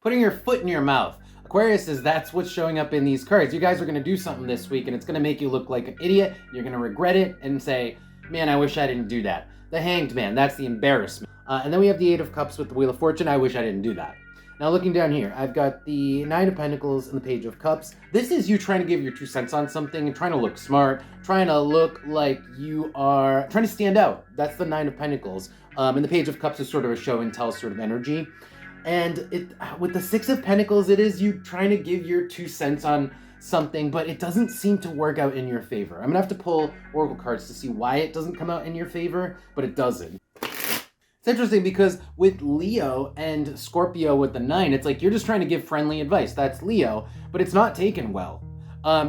putting your foot in your mouth. Aquarius is that's what's showing up in these cards. You guys are going to do something this week and it's going to make you look like an idiot. You're going to regret it and say, man, I wish I didn't do that. The Hanged Man, that's the embarrassment. And then we have the Eight of Cups with the Wheel of Fortune. I wish I didn't do that. Now looking down here, I've got the Nine of Pentacles and the Page of Cups. This is you trying to give your 2 cents on something and trying to look smart, trying to look like you are trying to stand out. That's the Nine of Pentacles. And the Page of Cups is sort of a show and tell sort of energy. And with the Six of Pentacles, it is you trying to give your 2 cents on something, but it doesn't seem to work out in your favor. I'm gonna have to pull Oracle cards to see why it doesn't come out in your favor, but it doesn't. It's interesting because with Leo and Scorpio with the 9, it's like you're just trying to give friendly advice. That's Leo, but it's not taken well.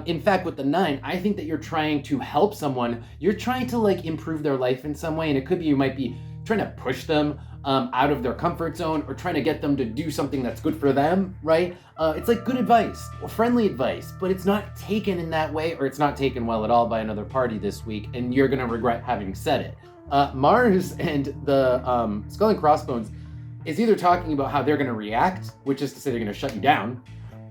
In fact, with the 9, I think that you're trying to help someone. You're trying to like improve their life in some way, and it could be you might be trying to push them out of their comfort zone or trying to get them to do something that's good for them, right? It's like good advice or friendly advice, but it's not taken in that way, or it's not taken well at all by another party this week, and you're gonna regret having said it. Mars and the Skull and Crossbones is either talking about how they're gonna react, which is to say they're gonna shut you down.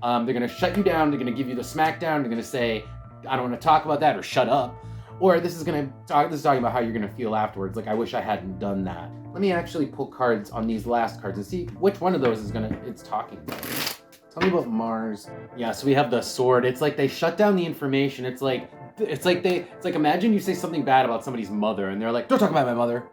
They're gonna shut you down, they're gonna give you the smackdown, they're gonna say, I don't wanna talk about that, or shut up. Or this is talking about how you're gonna feel afterwards, like I wish I hadn't done that. Let me actually pull cards on these last cards and see which one of those is it's talking about. Tell me about Mars. Yeah, so we have the Sword. It's like they shut down the information. It's like imagine you say something bad about somebody's mother and they're like, don't talk about my mother.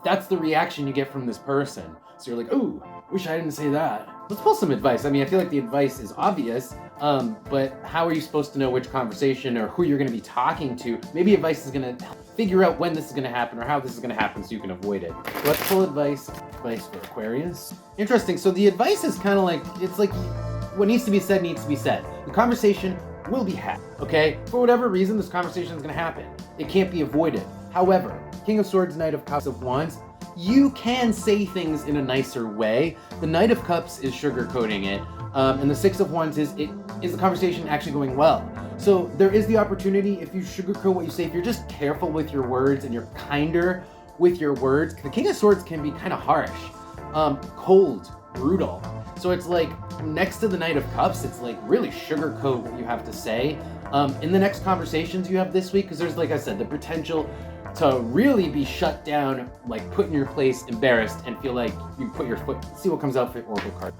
That's the reaction you get from this person. So you're like, ooh, wish I didn't say that. Let's pull some advice. I mean, I feel like the advice is obvious, but how are you supposed to know which conversation or who you're going to be talking to? Maybe advice is going to figure out when this is going to happen or how this is going to happen so you can avoid it. So let's pull advice for Aquarius. Interesting. So the advice is kind of like, it's like what needs to be said needs to be said. The conversation will be had, okay? For whatever reason, this conversation is going to happen. It can't be avoided. However, King of Swords, Knight of Cups of Wands, you can say things in a nicer way. The Knight of Cups is sugarcoating it, and the Six of Wands is the conversation actually going well? So there is the opportunity, if you sugarcoat what you say, if you're just careful with your words and you're kinder with your words. The King of Swords can be kind of harsh, cold, brutal. So it's like next to the Knight of Cups, it's like really sugarcoat what you have to say in the next conversations you have this week, because there's, like I said, the potential to really be shut down, like put in your place, embarrassed, and feel like you put your foot. See what comes out for Oracle card.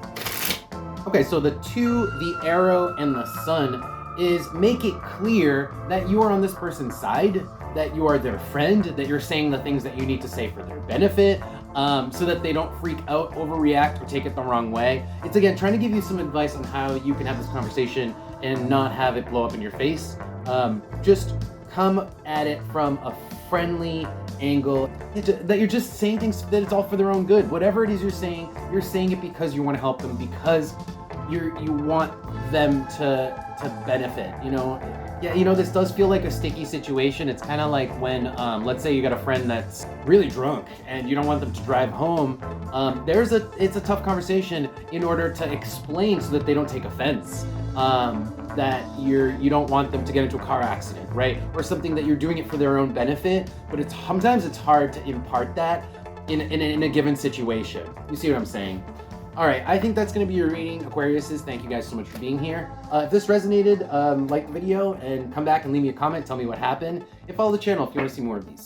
Okay, so the 2, the Arrow and the Sun, is make it clear that you are on this person's side, that you are their friend, that you're saying the things that you need to say for their benefit, so that they don't freak out, overreact, or take it the wrong way. It's again trying to give you some advice on how you can have this conversation and not have it blow up in your face. Just come at it from a friendly angle, that you're just saying things that it's all for their own good. Whatever it is you're saying it because you want to help them, because you want them to benefit, you know? Yeah, you know, this does feel like a sticky situation. It's kind of like when, let's say you got a friend that's really drunk and you don't want them to drive home. It's a tough conversation in order to explain so that they don't take offense. That you don't want them to get into a car accident, right? Or something that you're doing it for their own benefit, but sometimes it's hard to impart that in a given situation. You see what I'm saying? All right, I think that's going to be your reading, Aquariuses. Thank you guys so much for being here. If this resonated, like the video and come back and leave me a comment. Tell me what happened. And follow the channel if you want to see more of these.